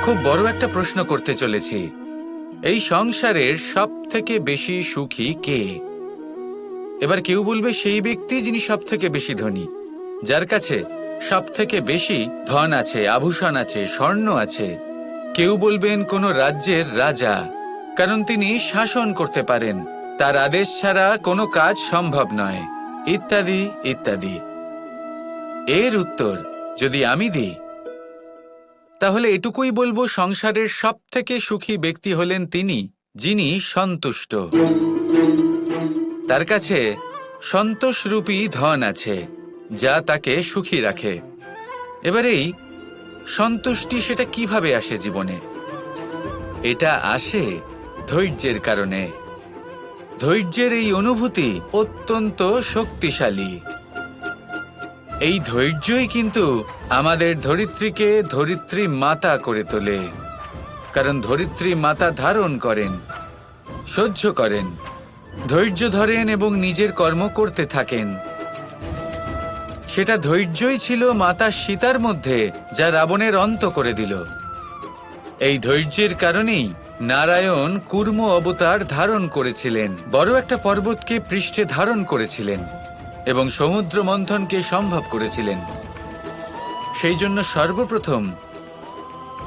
খুব বড় একটা প্রশ্ন করতে চলেছি। এই সংসারের সব থেকে বেশি সুখী কে? এবার কেউ বলবে সেই ব্যক্তি যিনি সব থেকে বেশি ধনী, যার কাছে সব থেকে বেশি ধন আছে, আভূষণ আছে, স্বর্ণ আছে। কেউ বলবেন কোনো রাজ্যের রাজা, কারণ তিনি শাসন করতে পারেন, তার আদেশ ছাড়া কোনো কাজ সম্ভব নয়, ইত্যাদি ইত্যাদি। এর উত্তর যদি আমি দিই, তাহলে এটুকুই বলবো, সংসারের সব থেকে সুখী ব্যক্তি হলেন তিনি যিনি সন্তুষ্ট। তার কাছে সন্তোষরূপী ধন আছে, যা তাকে সুখী রাখে। এবার এই সন্তুষ্টি সেটা কিভাবে আসে জীবনে? এটা আসে ধৈর্যের কারণে। ধৈর্যের এই অনুভূতি অত্যন্ত শক্তিশালী। এই ধৈর্যই কিন্তু আমাদের ধরিত্রীকে ধরিত্রী মাতা করে তোলে, কারণ ধরিত্রী মাতা ধারণ করেন, সহ্য করেন, ধৈর্য ধরেন এবং নিজের কর্ম করতে থাকেন। সেটা ধৈর্যই ছিল মাতা সীতার মধ্যে, যা রাবণের অন্ত করে দিল। এই ধৈর্যের কারণেই নারায়ণ কুর্ম অবতার ধারণ করেছিলেন, বড় একটা পর্বতকে পৃষ্ঠে ধারণ করেছিলেন এবং সমুদ্র মন্থনকে সম্ভব করেছিলেন। সেই জন্য সর্বপ্রথম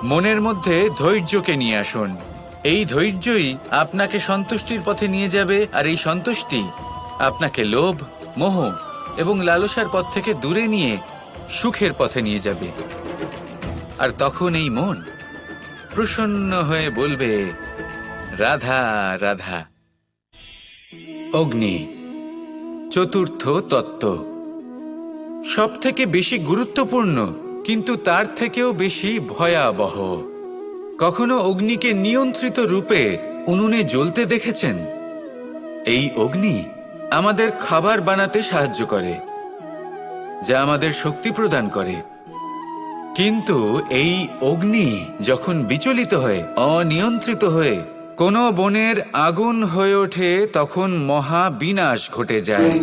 মনের মধ্যে ধৈর্যকে নিয়ে আসুন। এই ধৈর্যই আপনাকে সন্তুষ্টির পথে নিয়ে যাবে, আর এই সন্তুষ্টি আপনাকে লোভ, মোহ এবং লালসার পথ থেকে দূরে নিয়ে সুখের পথে নিয়ে যাবে। আর তখন এই মন প্রসন্ন হয়ে বলবে, রাধা রাধা। অগ্নি চতুর্থ তত্ত্ব, সব থেকে বেশি গুরুত্বপূর্ণ, কিন্তু তার থেকেও বেশি ভয়াবহ। কখনো অগ্নিকে নিয়ন্ত্রিত রূপে উনুনে জ্বলতে দেখেছেন? এই অগ্নি আমাদের খাবার বানাতে সাহায্য করে, যা আমাদের শক্তি প্রদান করে। কিন্তু এই অগ্নি যখন বিচলিত হয়ে, অনিয়ন্ত্রিত হয়ে কোনো বনের আগুন হয়ে ওঠে, তখন মহা বিনাশ ঘটে যায়।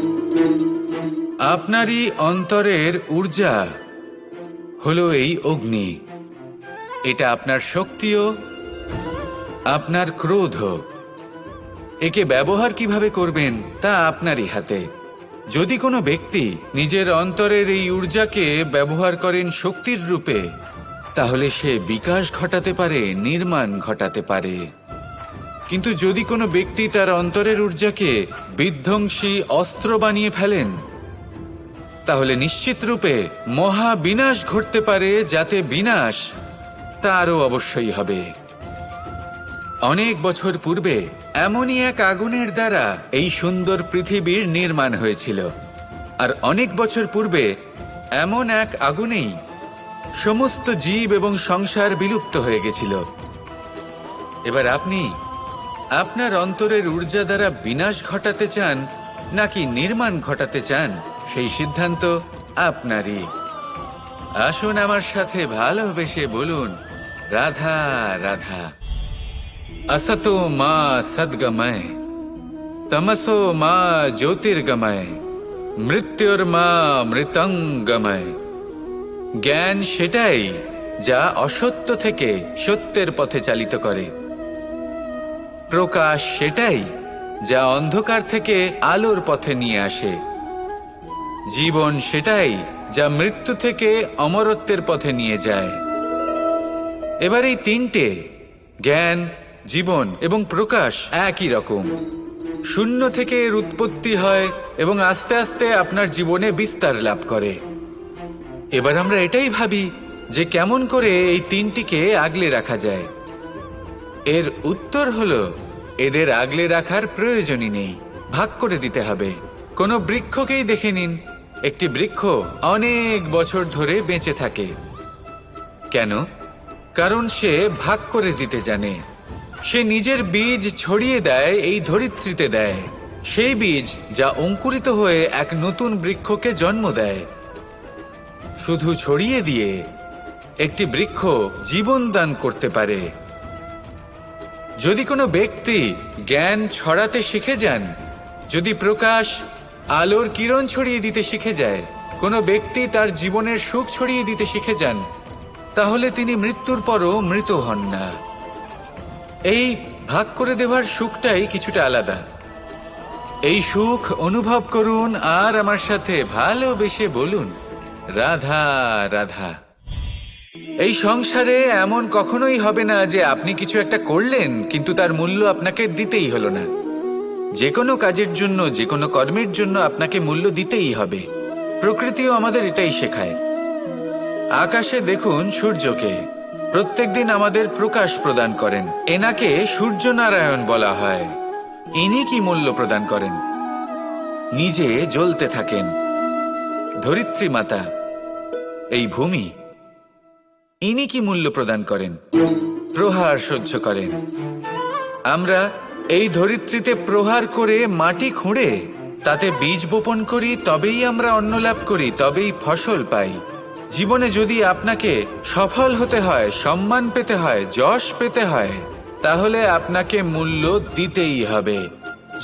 আপনারই অন্তরের ঊর্জা হলো এই অগ্নি। এটা আপনার শক্তিও, আপনার ক্রোধ। একে ব্যবহার কিভাবে করবেন তা আপনারই হাতে। যদি কোনো ব্যক্তি নিজের অন্তরের এই ঊর্জাকে ব্যবহার করেন শক্তির রূপে, তাহলে সে বিকাশ ঘটাতে পারে, নির্মাণ ঘটাতে পারে। কিন্তু যদি কোনো ব্যক্তি তার অন্তরের ঊর্জাকে বিধ্বংসী অস্ত্র বানিয়ে ফেলেন, তাহলে নিশ্চিত রূপে মহা বিনাশ ঘটতে পারে, যাতে বিনাশ তারও অবশ্যই হবে। অনেক বছর পূর্বে এমনই এক আগুনের দ্বারা এই সুন্দর পৃথিবীর নির্মাণ হয়েছিল, আর অনেক বছর পূর্বে এমন এক আগুনেই সমস্ত জীব এবং সংসার বিলুপ্ত হয়ে গেছিল। এবার আপনি আপনার অন্তরের ঊর্জা দ্বারা বিনাশ ঘটাতে চান নাকি নির্মাণ ঘটাতে চান, সেই সিদ্ধান্ত আপনারই। আসুন আমার সাথে ভালোবেসে বলুন, রাধা রাধা। असतो मा सद्गमय, तमसो मा ज्योतिर्गमय, মৃত্যুর্মা মৃতঙ্গময়। জ্ঞান সেটাই যা অসত্য থেকে সত্যের পথে চালিত করে। প্রকাশ সেটাই যা অন্ধকার থেকে আলোর পথে নিয়ে আসে। জীবন সেটাই যা মৃত্যু থেকে অমরত্বের পথে নিয়ে যায়। এবার এই তিনটে, জ্ঞান, জীবন এবং প্রকাশ, একই রকম। শূন্য থেকে এর উৎপত্তি হয় এবং আস্তে আস্তে আপনার জীবনে বিস্তার লাভ করে। এবার আমরা এটাই ভাবি যে কেমন করে এই তিনটিকে আগলে রাখা যায়। এর উত্তর হলো, এদের আগলে রাখার প্রয়োজনই নেই, ভাগ করে দিতে হবে। কোনো বৃক্ষকেই দেখে নিন, একটি বৃক্ষ অনেক বছর ধরে বেঁচে থাকে। কেন? কারণ সে ভাগ করে দিতে জানে। সে নিজের বীজ ছড়িয়ে দেয়, এই ধরিত্রীতে দেয়, সেই বীজ যা অঙ্কুরিত হয়ে এক নতুন বৃক্ষকে জন্ম দেয়। শুধু ছড়িয়ে দিয়ে একটি বৃক্ষ জীবন দান করতে পারে। যদি কোনো ব্যক্তি জ্ঞান ছড়াতে শিখে যান, যদি প্রকাশ, আলোর কিরণ ছড়িয়ে দিতে শিখে যায়, কোনো ব্যক্তি তার জীবনের সুখ ছড়িয়ে দিতে শিখে যান, তাহলে তিনি মৃত্যুর পরও মৃত হন না। এই ভাগ করে দেওয়ার সুখটাই কিছুটা আলাদা। এই সুখ অনুভব করুন আর আমার সাথে ভালোবেসে বলুন, রাধা রাধা। এই সংসারে এমন কখনোই হবে না যে আপনি কিছু একটা করলেন কিন্তু তার মূল্য আপনাকে দিতেই হলো না। যে কোনো কাজের জন্য, যে কোনো কর্মের জন্য আপনাকে মূল্য দিতেই হবে। প্রকৃতিও আমাদের এটাই শেখায়। আকাশে দেখুন সূর্যকে, প্রত্যেকদিন আমাদের প্রকাশ প্রদান করেন। এনাকে সূর্যনারায়ণ বলা হয়। ইনি কি মূল্য প্রদান করেন? নিজে জ্বলতে থাকেন। ধরিত্রী মাতা, এই ভূমি, ইনি কি মূল্য প্রদান করেন? প্রহার সহ্য করেন। আমরা এই ধরিত্রীতে প্রহার করে মাটি খুঁড়ে তাতে বীজ বপন করি, তবেই আমরা অন্ন লাভ করি, তবেই ফসল পাই। জীবনে যদি আপনাকে সফল হতে হয়, সম্মান পেতে হয়, যশ পেতে হয়, তাহলে আপনাকে মূল্য দিতেই হবে।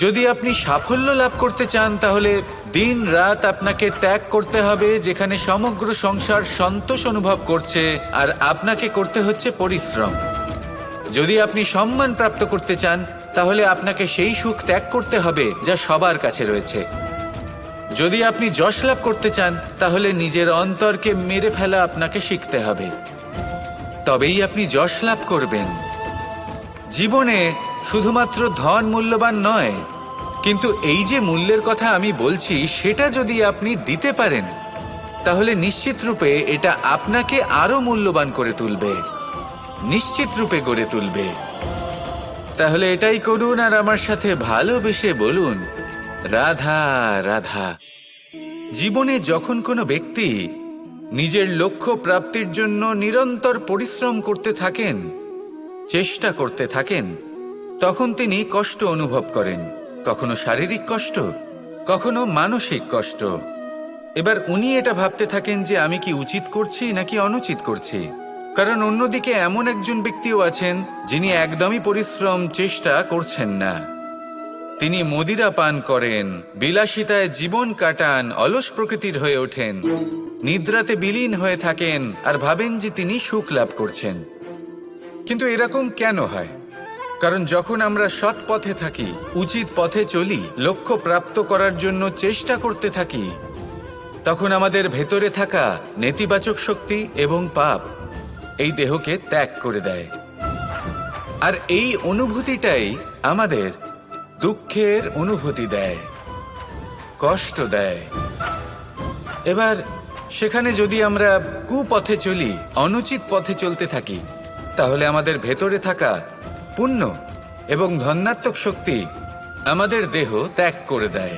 যদি আপনি সাফল্য লাভ করতে চান তাহলে দিন রাত আপনাকে ত্যাগ করতে হবে, যেখানে সমগ্র সংসার সন্তোষ অনুভব করছে আর আপনাকে করতে হচ্ছে পরিশ্রম। যদি আপনি সম্মান প্রাপ্ত করতে চান তাহলে আপনাকে সেই সুখ ত্যাগ করতে হবে যা সবার কাছে রয়েছে। যদি আপনি যশ লাভ করতে চান তাহলে নিজের অন্তরকে মেরে ফেলা আপনাকে শিখতে হবে, তবেই আপনি যশ লাভ করবেন। জীবনে শুধুমাত্র ধন মূল্যবান নয়, কিন্তু এই যে মূল্যের কথা আমি বলছি সেটা যদি আপনি দিতে পারেন তাহলে নিশ্চিত রূপে এটা আপনাকে আরো মূল্যবান করে তুলবে, নিশ্চিত রূপে গড়ে তুলবে। তাহলে এটাই করুন আর আমার সাথে ভালোবেসে বলুন, রাধা রাধা। জীবনে যখন কোনো ব্যক্তি নিজের লক্ষ্য প্রাপ্তির জন্য নিরন্তর পরিশ্রম করতে থাকেন, চেষ্টা করতে থাকেন, তখন তিনি কষ্ট অনুভব করেন। কখনো শারীরিক কষ্ট, কখনো মানসিক কষ্ট। এবার উনি এটা ভাবতে থাকেন যে আমি কি উচিত করছি নাকি অনুচিত করছি। কারণ অন্যদিকে এমন একজন ব্যক্তিও আছেন যিনি একদমই পরিশ্রম চেষ্টা করছেন না। তিনি মদিরা পান করেন, বিলাসিতায় জীবন কাটান, অলস প্রকৃতির হয়ে ওঠেন, নিদ্রাতে বিলীন হয়ে থাকেন আর ভাবেন যে তিনি সুখ লাভ করছেন। কিন্তু এরকম কেন হয়? কারণ যখন আমরা সৎ পথে থাকি, উচিত পথে চলি, লক্ষ্য প্রাপ্ত করার জন্য চেষ্টা করতে থাকি, তখন আমাদের ভেতরে থাকা নেতিবাচক শক্তি এবং পাপ এই দেহকে ত্যাগ করে দেয়। আর এই অনুভূতিটাই আমাদের দুঃখের অনুভূতি দেয়, কষ্ট দেয়। এবার সেখানে যদি আমরা কুপথে চলি, অনুচিত পথে চলতে থাকি, তাহলে আমাদের ভেতরে থাকা পুণ্য এবং ধনাত্মক শক্তি আমাদের দেহ ত্যাগ করে দেয়।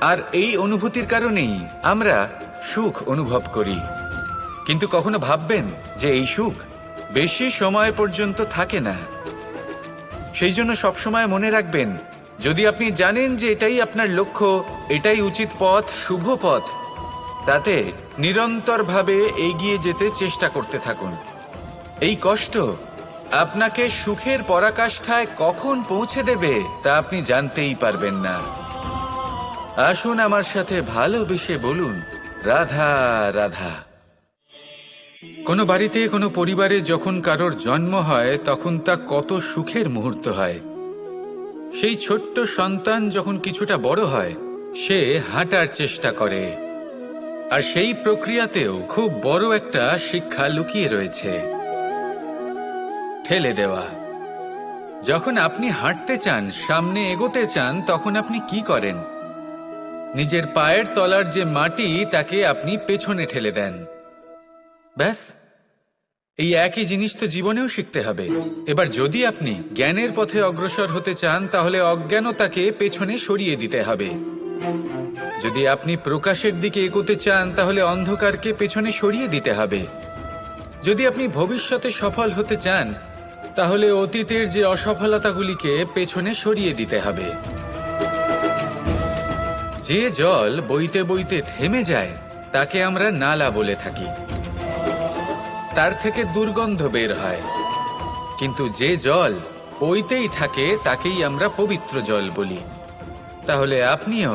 আর এই অনুভূতির কারণেই আমরা সুখ অনুভব করি। কিন্তু কখনো ভাববেন যে এই সুখ বেশি সময় পর্যন্ত থাকে না। সেই জন্য সবসময় মনে রাখবেন, যদি আপনি জানেন যে এটাই আপনার লক্ষ্য, এটাই উচিত পথ, শুভ পথ, তাতে নিরন্তরভাবে এগিয়ে যেতে চেষ্টা করতে থাকুন। এই কষ্ট আপনাকে সুখের পরাকাষ্ঠায় কখন পৌঁছে দেবে তা আপনি জানতেই পারবেন না। আসুন আমার সাথে ভালোবেসে বলুন, রাধা রাধা। কোনো বাড়িতে, কোনো পরিবারে যখন কারোর জন্ম হয় তখন তা কত সুখের মুহূর্ত হয়। সেই ছোট্ট সন্তান যখন কিছুটা বড় হয়, সে হাঁটার চেষ্টা করে। আর সেই প্রক্রিয়াতেও খুব বড় একটা শিক্ষা লুকিয়ে রয়েছে, ঠেলে দেওয়া। যখন আপনি হাঁটতে চান, সামনে এগোতে চান, তখন আপনি কি করেন? নিজের পায়ের তলার যে মাটি তাকে আপনি পেছনে ঠেলে দেন। ব্যাস, এই একই জিনিস তো জীবনেও শিখতে হবে। এবার যদি আপনি জ্ঞানের পথে অগ্রসর হতে চান তাহলে অজ্ঞানতাকে পেছনে সরিয়ে দিতে হবে। যদি আপনি প্রকাশের দিকে এগোতে চান তাহলে অন্ধকারকে পেছনে সরিয়ে দিতে হবে। যদি আপনি ভবিষ্যতে সফল হতে চান তাহলে অতীতের যে অসফলতাগুলিকে পেছনে সরিয়ে দিতে হবে। যে জল বইতে বইতে থেমে যায় তাকে আমরা নালা বলে থাকি, তার থেকে দুর্গন্ধ বের হয়। কিন্তু যে জল বইতেই থাকে তাকেই আমরা পবিত্র জল বলি। তাহলে আপনিও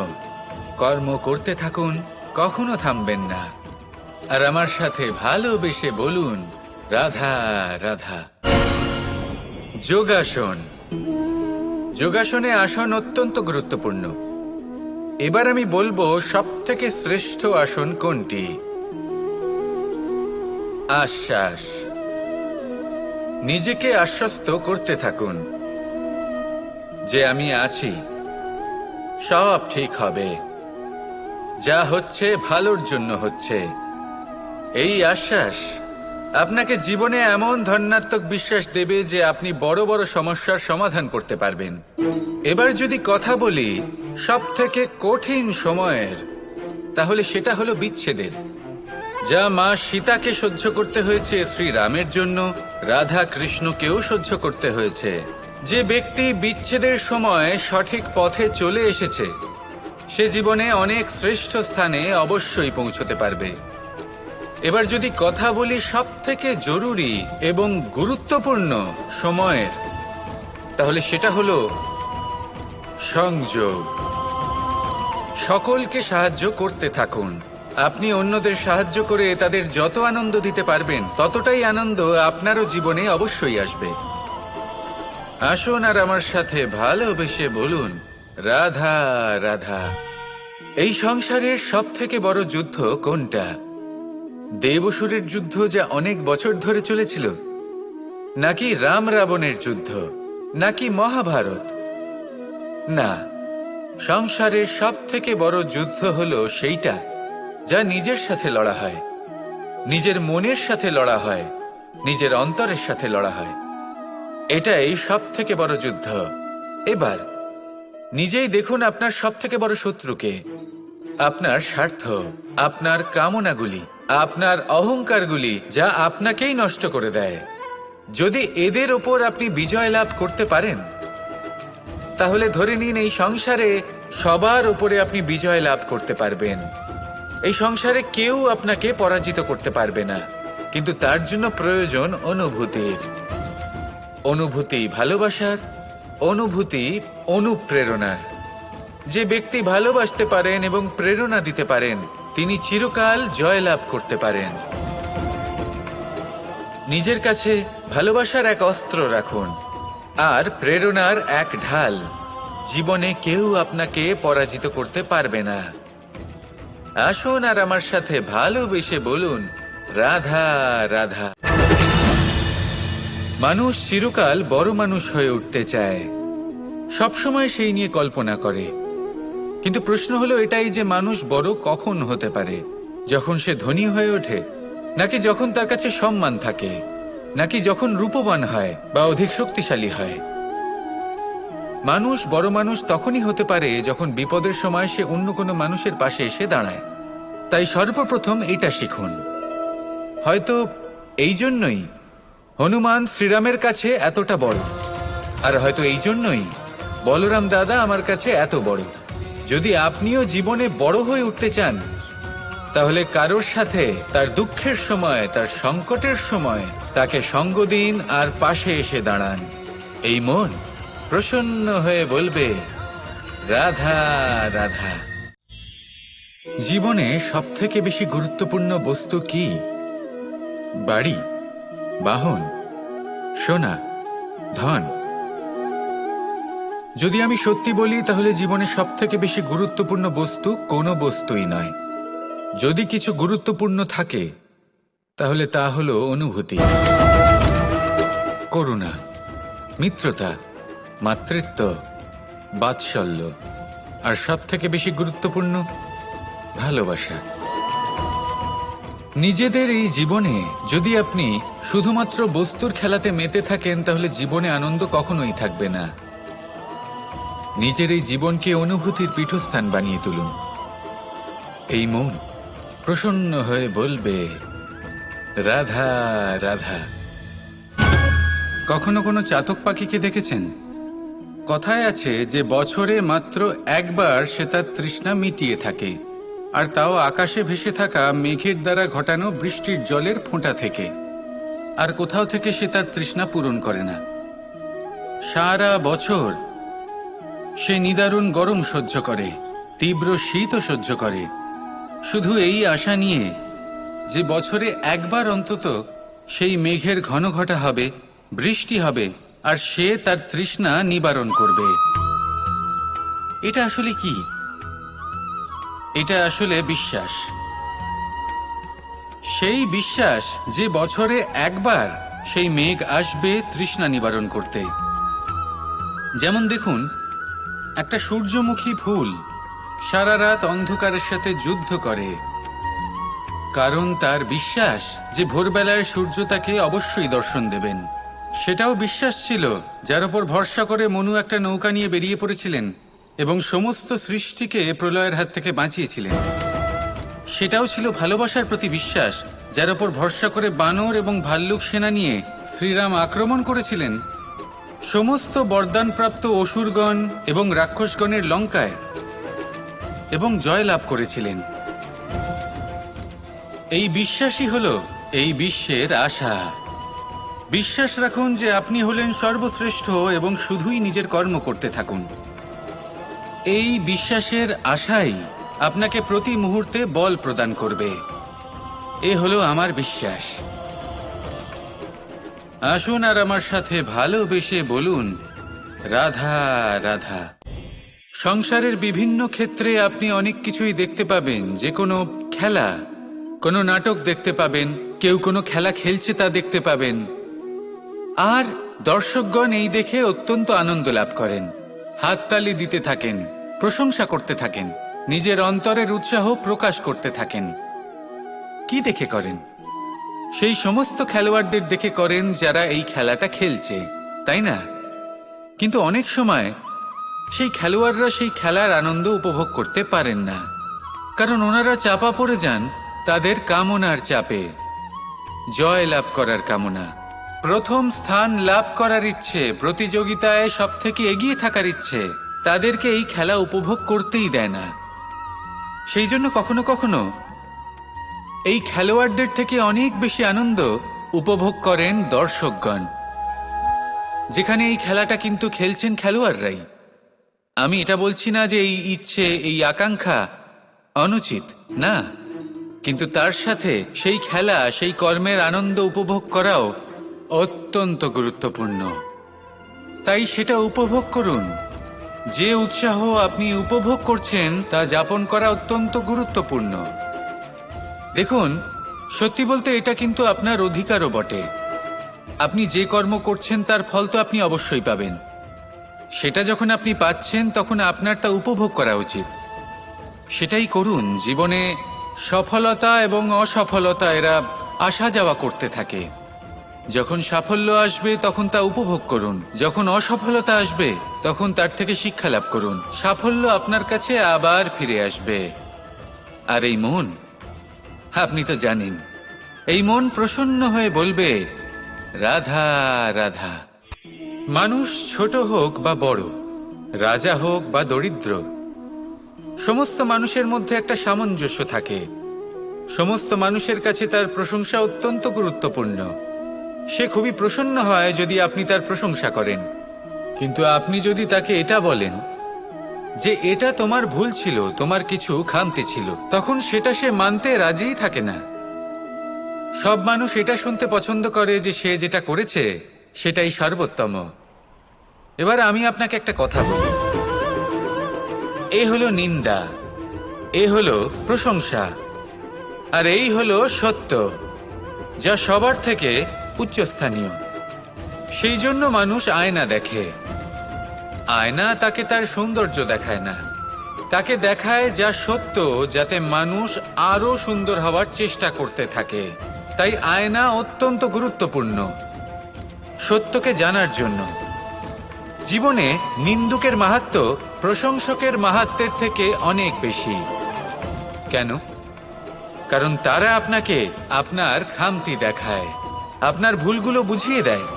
কর্ম করতে থাকুন, কখনো থামবেন না। আর আমার সাথে ভালোবেসে বলুন, রাধা রাধা। যোগাসন। যোগাসনে আসন অত্যন্ত গুরুত্বপূর্ণ। এবার আমি বলবো সবথেকে শ্রেষ্ঠ আসন কোনটি। আশ্বাস। নিজেকে আশ্বস্ত করতে থাকুন যে আমি আছি, সব ঠিক হবে, যা হচ্ছে ভালোর জন্য হচ্ছে। এই আশ্বাস আপনাকে জীবনে এমন ধনাত্মক বিশ্বাস দেবে যে আপনি বড় বড় সমস্যার সমাধান করতে পারবেন। এবার যদি কথা বলি সবথেকে কঠিন সময়ের, তাহলে সেটা হলো বিচ্ছেদের। যা মা সীতাকে সহ্য করতে হয়েছে শ্রীরামের জন্য, রাধা কৃষ্ণকেও সহ্য করতে হয়েছে। যে ব্যক্তি বিচ্ছেদের সময় সঠিক পথে চলে এসেছে, সে জীবনে অনেক শ্রেষ্ঠ স্থানে অবশ্যই পৌঁছতে পারবে। এবার যদি কথা বলি সবথেকে জরুরি এবং গুরুত্বপূর্ণ সময়ের, তাহলে সেটা হলো সংযোগ। সকলকে সাহায্য করতে থাকুন। আপনি অন্যদের সাহায্য করে তাদের যত আনন্দ দিতে পারবেন, ততটাই আনন্দ আপনারও জীবনে অবশ্যই আসবে। আসুন আর আমার সাথে ভালোবেসে বলুন রাধা রাধা। এই সংসারের সবথেকে বড় যুদ্ধ কোনটা? দেব-অসুরের যুদ্ধ, যা অনেক বছর ধরে চলেছিল, নাকি রাম রাবণের যুদ্ধ, নাকি মহাভারত? না, সংসারের সবথেকে বড় যুদ্ধ হলো সেইটা যা নিজের সাথে লড়া হয়, নিজের মনের সাথে লড়া হয়, নিজের অন্তরের সাথে লড়া হয়। এটাই সবথেকে বড় যুদ্ধ। এবার নিজেই দেখুন আপনার সবথেকে বড় শত্রুকে। আপনার স্বার্থ, আপনার কামনাগুলি, আপনার অহংকারগুলি, যা আপনাকেই নষ্ট করে দেয়। যদি এদের ওপর আপনি বিজয় লাভ করতে পারেন, তাহলে ধরে নিন এই সংসারে সবার ওপরে আপনি বিজয় লাভ করতে পারবেন। এই সংসারে কেউ আপনাকে পরাজিত করতে পারবে না। কিন্তু তার জন্য প্রয়োজন অনুভূতির। অনুভূতি ভালোবাসার, অনুভূতি অনুপ্রেরণার। যে ব্যক্তি ভালোবাসতে পারেন এবং প্রেরণা দিতে পারেন, তিনি চিরকাল জয়লাভ করতে পারেন। নিজের কাছে ভালোবাসার এক অস্ত্র রাখুন আর প্রেরণার এক ঢাল। জীবনে কেউ আপনাকে পরাজিত করতে পারবে না। আসুন আর আমার সাথে ভালোবেসে বলুন রাধা রাধা। মানুষ চিরকাল বড় মানুষ হয়ে উঠতে চায়, সবসময় সেই নিয়ে কল্পনা করে। কিন্তু প্রশ্ন হলো এটাই যে মানুষ বড় কখন হতে পারে? যখন সে ধনী হয়ে ওঠে, নাকি যখন তার কাছে সম্মান থাকে, নাকি যখন রূপবান হয় বা অধিক শক্তিশালী হয়? মানুষ বড় মানুষ তখনই হতে পারে যখন বিপদের সময় সে অন্য কোনো মানুষের পাশে এসে দাঁড়ায়। তাই সর্বপ্রথম এটা শিখুন। হয়তো এই জন্যই হনুমান শ্রীরামের কাছে এতটা বড়, আর হয়তো এই জন্যই বলরাম দাদা আমার কাছে এত বড়। যদি আপনিও জীবনে বড় হয়ে উঠতে চান, তাহলে কারোর সাথে তার দুঃখের সময়, তার সংকটের সময় তাকে সঙ্গ দিন আর পাশে এসে দাঁড়ান। এই মন প্রসন্ন হয়ে বলবে রাধা রাধা। জীবনে সবথেকে বেশি গুরুত্বপূর্ণ বস্তু কি? বাড়ি, বাহন, সোনা, ধন? যদি আমি সত্যি বলি, তাহলে জীবনে সবথেকে বেশি গুরুত্বপূর্ণ বস্তু কোনো বস্তুই নয়। যদি কিছু গুরুত্বপূর্ণ থাকে, তাহলে তা হলো অনুভূতি, করুণা, মিত্রতা, মাতৃত্ব, বাৎসল্য, আর সবথেকে বেশি গুরুত্বপূর্ণ ভালোবাসা। নিজেদের এই জীবনে যদি আপনি শুধুমাত্র বস্তুর খেলাতে মেতে থাকেন, তাহলে জীবনে আনন্দ কখনোই থাকবে না। নিজের এই জীবনকে অনুভূতির পীঠস্থান বানিয়ে তুলুন। এই মন প্রসন্ন হয়ে বলবে রাধা রাধা। কখনো কোনো চাতক পাখিকে দেখেছেন? কথায় আছে যে বছরে মাত্র একবার সে তার তৃষ্ণা মিটিয়ে থাকে, আর তাও আকাশে ভেসে থাকা মেঘের দ্বারা ঘটানো বৃষ্টির জলের ফোঁটা থেকে। আর কোথাও থেকে সে তার তৃষ্ণা পূরণ করে না। সারা বছর সে নিদারুণ গরম সহ্য করে, তীব্র শীতও সহ্য করে, শুধু এই আশা নিয়ে যে বছরে একবার অন্তত সেই মেঘের ঘন ঘটা হবে, বৃষ্টি হবে, আর সে তার তৃষ্ণা নিবারণ করবে। এটা আসলে কি? এটা আসলে বিশ্বাস। সেই বিশ্বাস যে বছরে একবার সেই মেঘ আসবে তৃষ্ণা নিবারণ করতে। যেমন দেখুন, একটা সূর্যমুখী ফুল সারা রাত অন্ধকারের সাথে যুদ্ধ করে, কারণ তার বিশ্বাস যে ভোরবেলায় সূর্য তাকে অবশ্যই দর্শন দেবেন। সেটাও বিশ্বাস ছিল যার উপর ভরসা করে মনু একটা নৌকা নিয়ে বেরিয়ে পড়েছিলেন এবং সমস্ত সৃষ্টিকে প্রলয়ের হাত থেকে বাঁচিয়েছিলেন। সেটাও ছিল ভালোবাসার প্রতি বিশ্বাস, যার উপর ভরসা করে বানর এবং ভাল্লুক সেনা নিয়ে শ্রীরাম আক্রমণ করেছিলেন সমস্ত বরদানপ্রাপ্ত অসুরগণ এবং রাক্ষসগণের লঙ্কায় এবং জয় লাভ করেছিলেন। এই বিশ্বাসই হল এই বিশ্বের আশা। বিশ্বাস রাখুন যে আপনি হলেন সর্বশ্রেষ্ঠ এবং শুধুই নিজের কর্ম করতে থাকুন। এই বিশ্বাসের আশাই আপনাকে প্রতি মুহূর্তে বল প্রদান করবে। এ হলো আমার বিশ্বাস। আসুন আর আমার সাথে ভালোবেসে বলুন, রাধা রাধা। সংসারের বিভিন্ন ক্ষেত্রে আপনি অনেক কিছুই দেখতে পাবেন, যে কোনো খেলা, কোনো নাটক দেখতে পাবেন, কেউ কোনো খেলা খেলছে তা দেখতে পাবেন, আর দর্শকগণ এই দেখে অত্যন্ত আনন্দ লাভ করেন, হাততালি দিতে থাকেন, প্রশংসা করতে থাকেন, নিজের অন্তরের উৎসাহ প্রকাশ করতে থাকেন। কি দেখে করেন? সেই সমস্ত খেলোয়াড়দের দেখে করেন যারা এই খেলাটা খেলছে, তাই না? কিন্তু অনেক সময় সেই খেলোয়াড়রা সেই খেলার আনন্দ উপভোগ করতে পারেন না, কারণ ওনারা চাপা পড়ে যান তাদের কামনার চাপে। জয় লাভ করার কামনা, প্রথম স্থান লাভ করার ইচ্ছে, প্রতিযোগিতায় সব থেকে এগিয়ে থাকার ইচ্ছে তাদেরকে এই খেলা উপভোগ করতেই দেয় না। সেই জন্য কখনো কখনো এই খেলোয়াড়দের থেকে অনেক বেশি আনন্দ উপভোগ করেন দর্শকগণ, যেখানে এই খেলাটা কিন্তু খেলছেন খেলোয়াড়রাই। আমি এটা বলছি না যে এই ইচ্ছে, এই আকাঙ্ক্ষা অনুচিত না, কিন্তু তার সাথে সেই খেলা, সেই কর্মের আনন্দ উপভোগ করাও অত্যন্ত গুরুত্বপূর্ণ। তাই সেটা উপভোগ করুন। যে উৎসাহ আপনি উপভোগ করছেন তা যাপন করা অত্যন্ত গুরুত্বপূর্ণ। দেখুন, সত্যি বলতে এটা কিন্তু আপনার অধিকারও বটে। আপনি যে কর্ম করছেন তার ফল তো আপনি অবশ্যই পাবেন। সেটা যখন আপনি পাচ্ছেন তখন আপনার তা উপভোগ করা উচিত। সেটাই করুন। জীবনে সফলতা এবং অসফলতা এরা আসা যাওয়া করতে থাকে। যখন সাফল্য আসবে তখন তা উপভোগ করুন, যখন অসফলতা আসবে তখন তার থেকে শিক্ষা লাভ করুন। সাফল্য আপনার কাছে আবার ফিরে আসবে। আর এই মন, আপনি তো জানেন, এই মন প্রসন্ন হয়ে বলবে, রাধা রাধা। মানুষ ছোট হোক বা বড়, রাজা হোক বা দরিদ্র, সমস্ত মানুষের মধ্যে একটা সামঞ্জস্য থাকে। সমস্ত মানুষের কাছে তার প্রশংসা অত্যন্ত গুরুত্বপূর্ণ। সে খুবই প্রসন্ন হয় যদি আপনি তার প্রশংসা করেন, কিন্তু আপনি যদি তাকে এটা বলেন যে এটা তোমার ভুল ছিল, তোমার কিছু খামতি ছিল, তখন সেটা সে মানতে রাজিই থাকে না। সব মানুষ এটা শুনতে পছন্দ করে যে সে যেটা করেছে সেটাই সর্বোত্তম। এবার আমি আপনাকে একটা কথা বলি, এ হলো নিন্দা, এ হলো প্রশংসা, আর এই হলো সত্য, যা সবার থেকে উচ্চস্থানীয়। সেই জন্য মানুষ আয়না দেখে। আয়না তাকে তার সৌন্দর্য দেখায় না, তাকে দেখায় যা সত্য, যাতে মানুষ আরো সুন্দর হওয়ার চেষ্টা করতে থাকে। তাই আয়না অত্যন্ত গুরুত্বপূর্ণ সত্যকে জানার জন্য। জীবনে নিন্দুকের মাহাত্ম্য প্রশংসকের মাহাত্ম্যের থেকে অনেক বেশি। কেন? কারণ তারা আপনাকে আপনার খামতি দেখায়, আপনার ভুলগুলো বুঝিয়ে দেয়,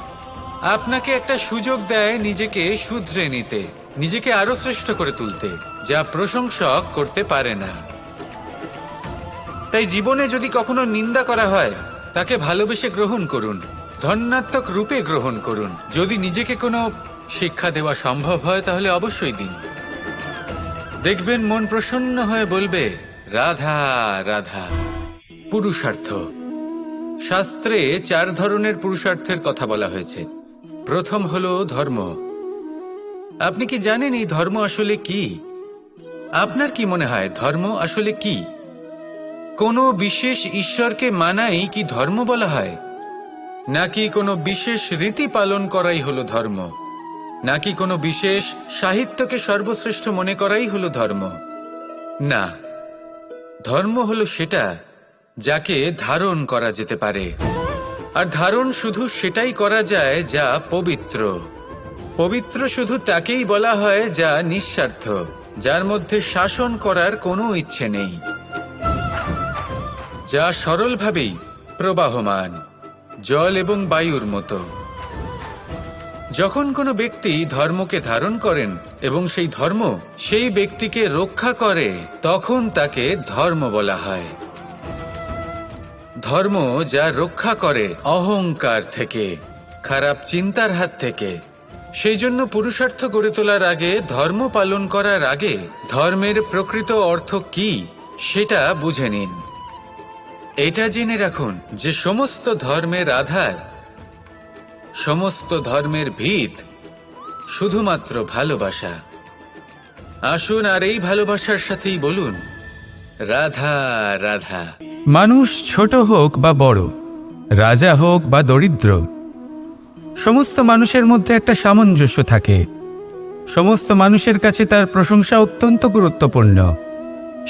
আপনাকে একটা সুযোগ দেয় নিজেকে শুধরে নিতে, নিজেকে আরো শ্রেষ্ঠ করে তুলতে, যা প্রশংসক করতে পারে না। তাই জীবনে যদি কখনো নিন্দা করা হয়, তাকে ভালোবেসে গ্রহণ করুন, ধন্যাত্মক রূপে গ্রহণ করুন। যদি নিজেকে কোনো শিক্ষা দেওয়া সম্ভব হয় তাহলে অবশ্যই দিন। দেখবেন মন প্রসন্ন হয়ে বলবে, রাধা রাধা। পুরুষার্থ, শাস্ত্রে 4 ধরনের পুরুষার্থের কথা বলা হয়েছে। প্রথম হলো ধর্ম। আপনি কি জানেন এই ধর্ম আসলে কি? আপনার কি মনে হয় ধর্ম আসলে কি? কোনো বিশেষ ঈশ্বরকে মানাই কি ধর্ম বলা হয়? নাকি কোনো বিশেষ রীতি পালন করাই হলো ধর্ম? নাকি কোনো বিশেষ সাহিত্যকে সর্বশ্রেষ্ঠ মনে করাই হলো ধর্ম? না, ধর্ম হলো সেটা যাকে ধারণ করা যেতে পারে। আর ধারণ শুধু সেটাই করা যায় যা পবিত্র। পবিত্র শুধু তাকেই বলা হয় যা নিঃস্বার্থ, যার মধ্যে শাসন করার কোনো ইচ্ছে নেই, যা সরলভাবেই প্রবাহমান, জল এবং বায়ুর মতো। যখন কোনো ব্যক্তি ধর্মকে ধারণ করেন এবং সেই ধর্ম সেই ব্যক্তিকে রক্ষা করে, তখন তাকে ধর্ম বলা হয়। ধর্ম যা রক্ষা করে অহংকার থেকে, খারাপ চিন্তার হাত থেকে। সেই জন্য পুরুষার্থ গড়ে তোলার আগে, ধর্ম পালন করার আগে ধর্মের প্রকৃত অর্থ কি সেটা বুঝে নিন। এটা জেনে রাখুন যে সমস্ত ধর্মের আধার, সমস্ত ধর্মের ভিত শুধুমাত্র ভালোবাসা। আসুন আর এই ভালোবাসার সাথেই বলুন রাধা রাধা। মানুষ ছোট হোক বা বড়, রাজা হোক বা দরিদ্র, সমস্ত মানুষের মধ্যে একটা সামঞ্জস্য থাকে। সমস্ত মানুষের কাছে তার প্রশংসা অত্যন্ত গুরুত্বপূর্ণ।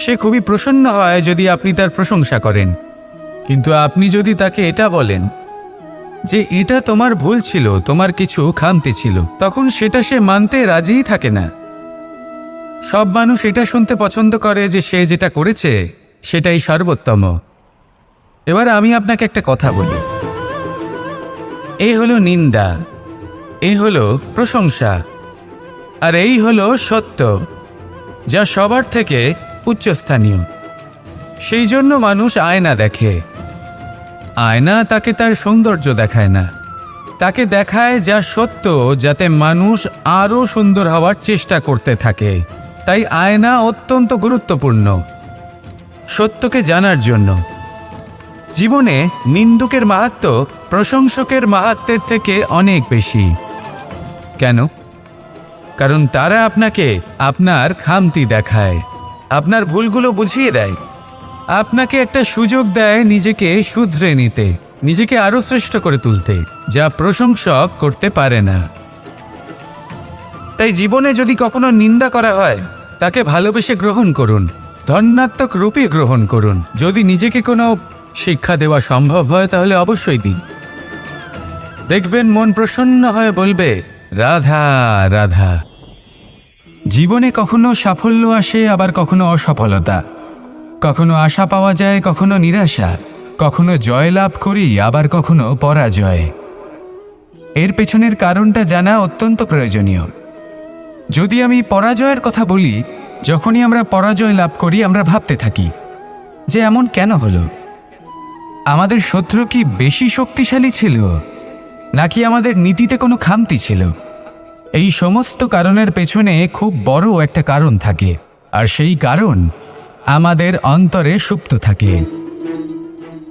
সে খুবই প্রসন্ন হয় যদি আপনি তার প্রশংসা করেন, কিন্তু আপনি যদি তাকে এটা বলেন যে এটা তোমার ভুল ছিল, তোমার কিছু খামতি ছিল, তখন সেটা সে মানতে রাজিই থাকে না। সব মানুষ এটা শুনতে পছন্দ করে যে সে যেটা করেছে সেটাই সর্বোত্তম। এবার আমি আপনাকে একটা কথা বলি, এই হলো নিন্দা, এই হলো প্রশংসা, আর এই হলো সত্য, যা সবার থেকে উচ্চস্থানীয়। সেই জন্য মানুষ আয়না দেখে। আয়না তাকে তার সৌন্দর্য দেখায় না, তাকে দেখায় যা সত্য, যাতে মানুষ আরও সুন্দর হওয়ার চেষ্টা করতে থাকে। তাই আয়না অত্যন্ত গুরুত্বপূর্ণ সত্যকে জানার জন্য। জীবনে নিন্দুকের মাহাত্ম্য প্রশংসকের মাহাত্ম্যের থেকে অনেক বেশি। কেন? কারণ তারা আপনাকে আপনার খামতি দেখায়, আপনার ভুলগুলো বুঝিয়ে দেয়, আপনাকে একটা সুযোগ দেয় নিজেকে শুধরে নিতে, নিজেকে আরও শ্রেষ্ঠ করে তুলতে, যা প্রশংসক করতে পারে না। তাই জীবনে যদি কখনো নিন্দা করা হয়, তাকে ভালোবেসে গ্রহণ করুন, ধন্যাত্মক রূপে গ্রহণ করুন। যদি নিজেকে কোনো শিক্ষা দেওয়া সম্ভব হয় তাহলে অবশ্যই দিন। দেখবেন মন প্রসন্ন হয়ে বলবে রাধা রাধা। জীবনে কখনো সাফল্য আসে, আবার কখনো অসফলতা, কখনো আশা পাওয়া যায়, কখনো নিরাশা, কখনো জয় লাভ করি, আবার কখনো পরাজয়। এর পেছনের কারণটা জানা অত্যন্ত প্রয়োজনীয়। যদি আমি পরাজয়ের কথা বলি, যখনই আমরা পরাজয় লাভ করি আমরা ভাবতে থাকি যে এমন কেন হলো? আমাদের শত্রু কি বেশি শক্তিশালী ছিল, নাকি আমাদের নীতিতে কোনো খামতি ছিল? এই সমস্ত কারণের পেছনে খুব বড় একটা কারণ থাকে, আর সেই কারণ আমাদের অন্তরে সুপ্ত থাকে।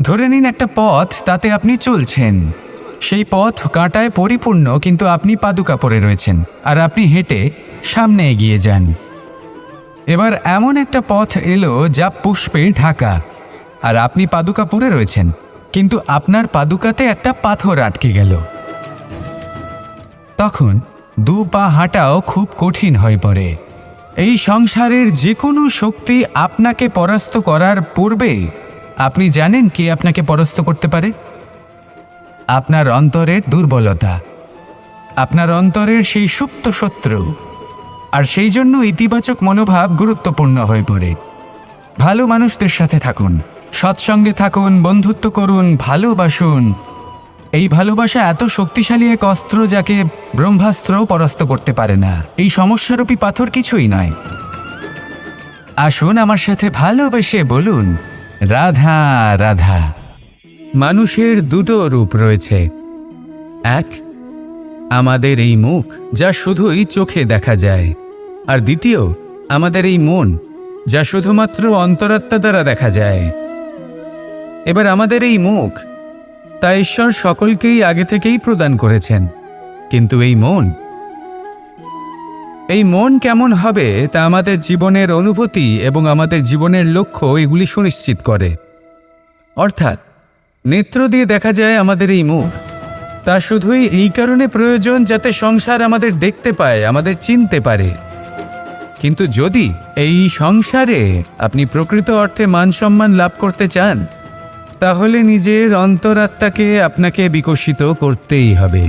ধরে নিন একটা পথ, তাতে আপনি চলছেন, সেই পথ কাঁটায় পরিপূর্ণ, কিন্তু আপনি পাদুকা পরে রয়েছেন আর আপনি হেঁটে সামনে এগিয়ে যান। এবার এমন একটা পথ এলো যা পুষ্পে ঢাকা, আর আপনি পাদুকা পরে রয়েছেন, কিন্তু আপনার পাদুকাতে একটা পাথর আটকে গেল। তখন 2 পা হাঁটাও খুব কঠিন হয়ে পড়ে। এই সংসারের যে কোনো শক্তি আপনাকে পরাস্ত করার পূর্বে আপনি জানেন কে আপনাকে পরাস্ত করতে পারে? আপনার অন্তরের দুর্বলতা, আপনার অন্তরের সেই সুপ্ত শত্রু। আর সেই জন্য ইতিবাচক মনোভাব গুরুত্বপূর্ণ হয়ে পড়ে। ভালো মানুষদের সাথে থাকুন, সৎসঙ্গে থাকুন, বন্ধুত্ব করুন, ভালোবাসুন। এই ভালোবাসা এত শক্তিশালী এক অস্ত্র যাকে ব্রহ্মাস্ত্রও পরাস্ত করতে পারে না। এই সমস্যারূপী পাথর কিছুই নয়। আসুন আমার সাথে ভালোবেসে বলুন রাধা রাধা। মানুষের 2টো রূপ রয়েছে। এক, আমাদের এই মুখ, যা শুধুই চোখে দেখা যায়, আর দ্বিতীয় আমাদের এই মন, যা শুধুমাত্র অন্তরাত্মা দ্বারা দেখা যায়। এবার আমাদের এই মুখ তা ঈশ্বর সকলকেই আগে থেকেই প্রদান করেছেন। কিন্তু এই মন কেমন হবে তা আমাদের জীবনের অনুভূতি এবং আমাদের জীবনের লক্ষ্য এগুলি সুনিশ্চিত করে। অর্থাৎ নেত্র দিয়ে দেখা যায় আমাদের এই মুখ, তা শুধুই এই কারণে প্রয়োজন যাতে সংসার আমাদের দেখতে পায়, আমাদের চিনতে পারে। কিন্তু যদি এই সংসারে আপনি প্রকৃত অর্থে মান সম্মান লাভ করতে চান, তাহলে নিজের অন্তরাত্মাকে আপনাকে বিকশিত করতেই হবে।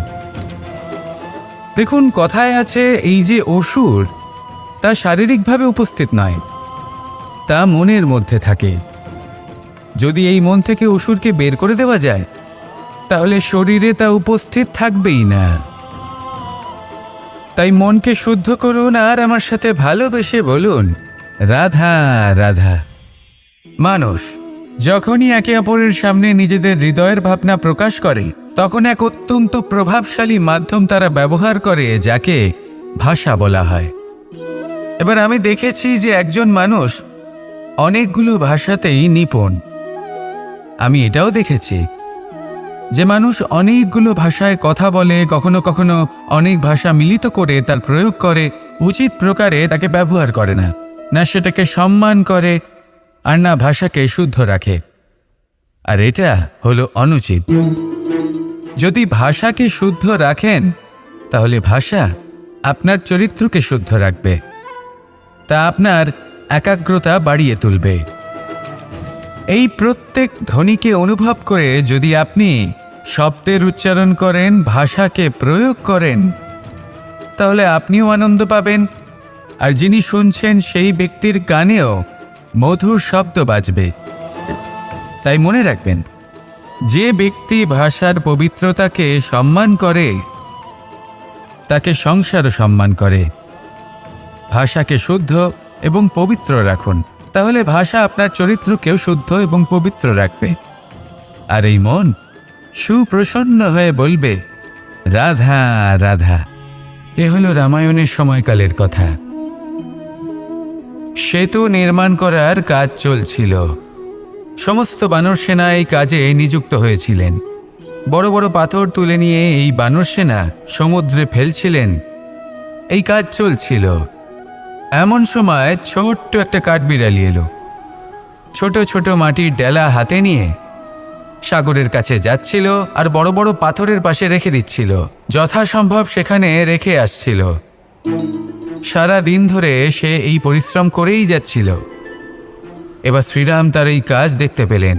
দেখুন, কথায় আছে এই যে অসুর, তা শারীরিকভাবে উপস্থিত নয়, তা মনের মধ্যে থাকে। যদি এই মন থেকে অসুরকে বের করে দেওয়া যায়, তাহলে শরীরে তা উপস্থিত থাকবেই না। তাই মনকে শুদ্ধ করুন আর আমার সাথে ভালোবেসে বলুন, রাধা রাধা। মানুষ যখনই একে অপরের সামনে নিজেদের হৃদয়ের ভাবনা প্রকাশ করে, তখন এক অত্যন্ত প্রভাবশালী মাধ্যম তারা ব্যবহার করে, যাকে ভাষা বলা হয়। এবার আমি দেখেছি যে একজন মানুষ অনেকগুলো ভাষাতেই নিপুণ। আমি এটাও দেখেছি যে মানুষ অনেকগুলো ভাষায় কথা বলে, কখনো কখনো অনেক ভাষা মিলিত করে তার প্রয়োগ করে, উচিত প্রকারে তাকে ব্যবহার করে না, না সেটাকে সম্মান করে, আর না ভাষাকে শুদ্ধ রাখে। আর এটা হলো অনুচিত। যদি ভাষাকে শুদ্ধ রাখেন, তাহলে ভাষা আপনার চরিত্রকে শুদ্ধ রাখবে, তা আপনার একাগ্রতা বাড়িয়ে তুলবে। এই প্রত্যেক ধ্বনিকে অনুভব করে যদি আপনি শব্দের উচ্চারণ করেন, ভাষাকে প্রয়োগ করেন, তাহলে আপনিও আনন্দ পাবেন, আর যিনি শুনছেন সেই ব্যক্তির কানেও মধুর শব্দ বাজবে। তাই মনে রাখবেন, যে ব্যক্তি ভাষার পবিত্রতাকে সম্মান করে, তাকে সংসারও সম্মান করে। ভাষাকে শুদ্ধ এবং পবিত্র রাখুন, তাহলে ভাষা আপনার চরিত্রকেও শুদ্ধ এবং পবিত্র রাখবে। আর এই মন সুপ্রসন্ন হয়ে বলবে, রাধা রাধা। এ হলো রামায়ণের সময়কালের কথা। সেতু নির্মাণ করার কাজ চলছিল। সমস্ত বানর সেনা এই কাজে নিযুক্ত হয়েছিলেন। বড় বড় পাথর তুলে নিয়ে এই বানর সেনা সমুদ্রে ফেলছিলেন। এই কাজ চলছিল। এমন সময় ছোট্ট একটা কাঠবিড়ালি এলো। ছোট ছোট মাটির ডেলা হাতে নিয়ে সাগরের কাছে যাচ্ছিল, আর বড় বড় পাথরের পাশে রেখে দিচ্ছিল, যথাসম্ভব সেখানে রেখে আসছিল। সারা দিন ধরে সে এই পরিশ্রম করেই যাচ্ছিল। এবার শ্রীরাম তার এই কাজ দেখতে পেলেন।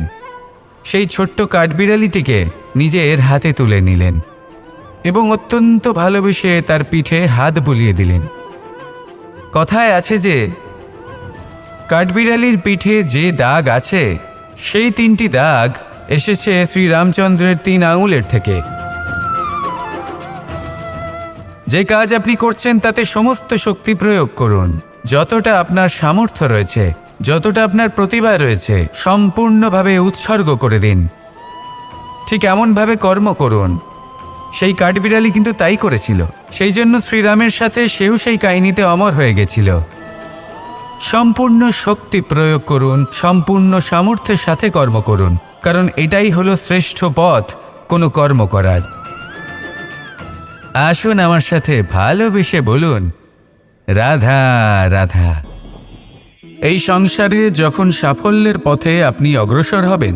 সেই ছোট্ট কাঠবিড়ালিটিকে নিজের হাতে তুলে নিলেন এবং অত্যন্ত ভালোবেসে তার পিঠে হাত বুলিয়ে দিলেন। কথায় আছে যে কাঠবিড়ালির পিঠে যে দাগ আছে, সেই 3টি দাগ এসেছে শ্রীরামচন্দ্রের 3 আঙুলের থেকে। যে কাজ আপনি করছেন তাতে সমস্ত শক্তি প্রয়োগ করুন। যতটা আপনার সামর্থ্য রয়েছে, যতটা আপনার প্রতিভা রয়েছে, সম্পূর্ণভাবে উৎসর্গ করে দিন। ঠিক এমনভাবে কর্ম করুন। সেই কাঠবিড়ালি কিন্তু তাই করেছিল। সেই জন্য শ্রীরামের সাথে সেও সেই কাহিনীতে অমর হয়ে গেছিল। সম্পূর্ণ শক্তি প্রয়োগ করুন, সম্পূর্ণ সামর্থ্যের সাথে কর্ম করুন, কারণ এটাই হলো শ্রেষ্ঠ পথ কোনো কর্ম করার। আসুন আমার সাথে ভালোবেসে বলুন, রাধা রাধা। এই সংসারে যখন সাফল্যের পথে আপনি অগ্রসর হবেন,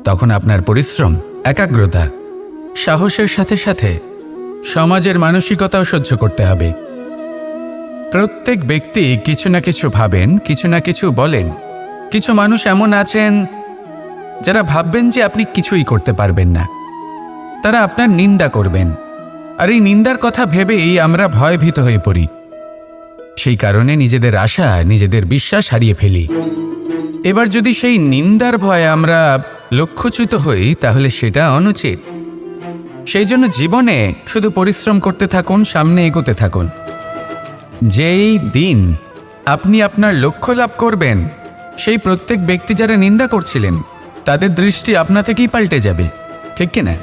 তখন আপনার পরিশ্রম, একাগ্রতা, সাহসের সাথে সাথে সমাজের মানসিকতাও সহ্য করতে হবে। প্রত্যেক ব্যক্তি কিছু না কিছু ভাবেন, কিছু না কিছু বলেন। কিছু মানুষ এমন আছেন যারা ভাববেন যে আপনি কিছুই করতে পারবেন না। তারা আপনার নিন্দা করবেন, আর এই নিন্দার কথা ভেবেই আমরা ভয়ভীত হয়ে পড়ি। সেই কারণে নিজেদের আশা, নিজেদের বিশ্বাস হারিয়ে ফেলি। এবার যদি সেই নিন্দার ভয়ে আমরা লক্ষ্যচ্যুত হই, তাহলে সেটা অনুচিত। সেই জন্য জীবনে শুধু পরিশ্রম করতে থাকুন, সামনে এগোতে থাকুন। যেই দিন আপনি আপনার লক্ষ্য লাভ করবেন, সেই প্রত্যেক ব্যক্তি যারা নিন্দা করছিলেন, তাদের দৃষ্টি আপনা থেকেই পাল্টে যাবে, ঠিক কিনা?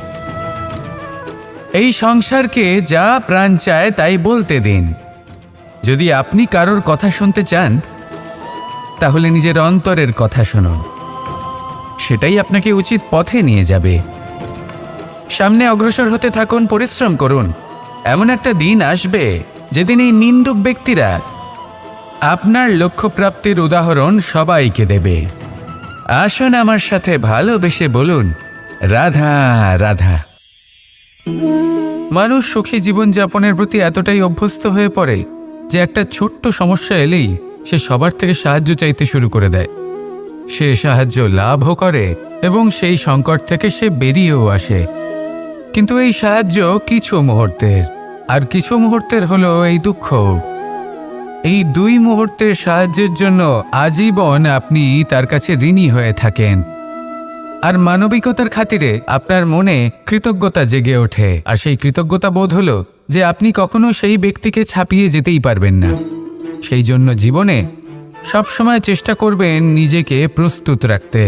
এই সংসারকে যা প্রাণ চায় তাই বলতে দিন। যদি আপনি কারোর কথা শুনতে চান, তাহলে নিজের অন্তরের কথা শুনুন। সেটাই আপনাকে উচিত পথে নিয়ে যাবে। সামনে অগ্রসর হতে থাকুন, পরিশ্রম করুন। এমন একটা দিন আসবে যেদিন এই নিন্দুক ব্যক্তিরা আপনার লক্ষ্য প্রাপ্তির উদাহরণ সবাইকে দেবে। আসুন আমার সাথে ভালোবেসে বলুন, রাধা রাধা। মানুষ সুখী জীবনযাপনের প্রতি এতটাই অভ্যস্ত হয়ে পড়ে যে একটা ছোট্ট সমস্যা এলেই সে সবার থেকে সাহায্য চাইতে শুরু করে দেয়। সে সাহায্য লাভও করে এবং সেই সংকট থেকে সে বেরিয়েও আসে। কিন্তু এই সাহায্য কিছু মুহূর্তের, আর কিছু মুহূর্তের হলো এই দুঃখ। এই 2 মুহূর্তের সাহায্যের জন্য আজীবন আপনি তার কাছে ঋণী হয়ে থাকেন। আর মানবিকতার খাতিরে আপনার মনে কৃতজ্ঞতা জেগে ওঠে, আর সেই কৃতজ্ঞতা বোধ হলো যে আপনি কখনো সেই ব্যক্তিকে ছাপিয়ে যেতেই পারবেন না। সেই জন্য জীবনে সবসময় চেষ্টা করবেন নিজেকে প্রস্তুত রাখতে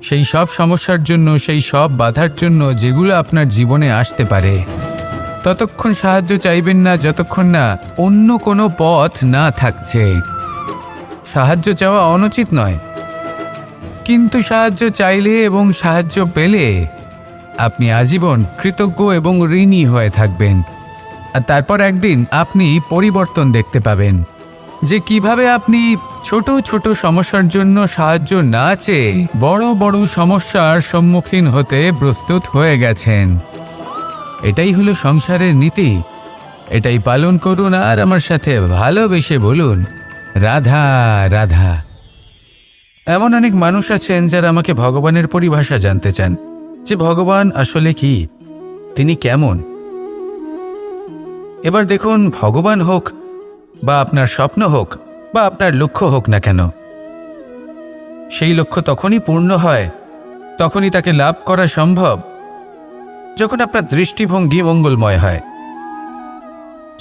সেই সব সমস্যার জন্য, সেই সব বাধার জন্য যেগুলো আপনার জীবনে আসতে পারে। ততক্ষণ সাহায্য চাইবেন না যতক্ষণ না অন্য কোনো পথ না থাকছে। সাহায্য চাওয়া অনুচিত নয়, কিন্তু সাহায্য চাইলে এবং সাহায্য পেলে আপনি আজীবন কৃতজ্ঞ এবং ঋণী হয়ে থাকবেন। আর তারপর একদিন আপনি পরিবর্তন দেখতে পাবেন যে কিভাবে আপনি ছোট ছোট সমস্যার জন্য সাহায্য না চেয়ে বড় বড় সমস্যার সম্মুখীন হতে প্রস্তুত হয়ে গেছেন। এটাই হলো সংসারের নীতি। এটাই পালন করুন আর আমার সাথে ভালোবেসে বলুন, রাধা রাধা। এমন অনেক মানুষ আছেন যারা আমাকে ভগবানের পরিভাষা জানতে চান, যে ভগবান আসলে কি, তিনি কেমন। এবার দেখুন, ভগবান হোক বা আপনার স্বপ্ন হোক বা আপনার লক্ষ্য হোক না কেন, সেই লক্ষ্য তখনই পূর্ণ হয়, তখনই তাকে লাভ করা সম্ভব যখন আপনার দৃষ্টিভঙ্গি মঙ্গলময় হয়,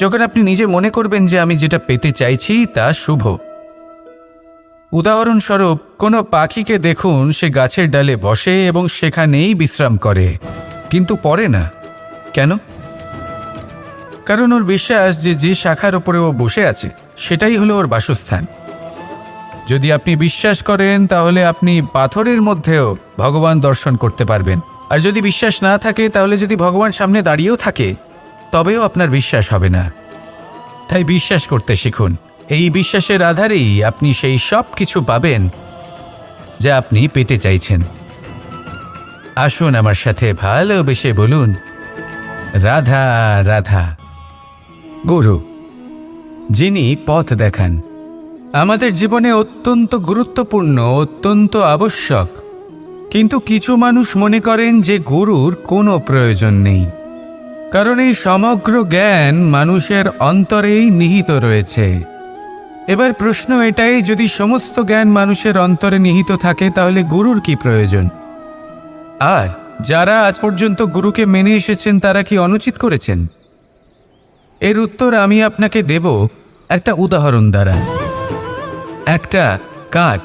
যখন আপনি নিজে মনে করবেন যে আমি যেটা পেতে চাইছি তা শুভ। উদাহরণস্বরূপ, কোনো পাখিকে দেখুন, সে গাছের ডালে বসে এবং সেখানেই বিশ্রাম করে, কিন্তু পড়ে না। কেন? কারণ ওর বিশ্বাস যে যে শাখার উপরে ও বসে আছে সেটাই হলো ওর বাসস্থান। যদি আপনি বিশ্বাস করেন তাহলে আপনি পাথরের মধ্যেও ভগবান দর্শন করতে পারবেন। আর যদি বিশ্বাস না থাকে তাহলে যদি ভগবান সামনে দাঁড়িয়েও থাকে তবেও আপনার বিশ্বাস হবে না। তাই বিশ্বাস করতে শিখুন। এই বিশ্বাসের আধারেই আপনি সেই সব কিছু পাবেন যা আপনি পেতে চাইছেন। আসুন আমার সাথে ভালোবেসে বলুন, রাধা রাধা। গুরু, যিনি পথ দেখান, আমাদের জীবনে অত্যন্ত গুরুত্বপূর্ণ, অত্যন্ত আবশ্যক। কিন্তু কিছু মানুষ মনে করেন যে গুরুর কোনো প্রয়োজন নেই, কারণ এই সমগ্র জ্ঞান মানুষের অন্তরেই নিহিত রয়েছে। এবার প্রশ্ন এটাই, যদি সমস্ত জ্ঞান মানুষের অন্তরে নিহিত থাকে তাহলে গুরুর কি প্রয়োজন? আর যারা আজ পর্যন্ত গুরুকে মেনে এসেছেন তারা কি অনুচিত করেছেন? এর উত্তর আমি আপনাকে দেব একটা উদাহরণ দ্বারা। একটা কাঠ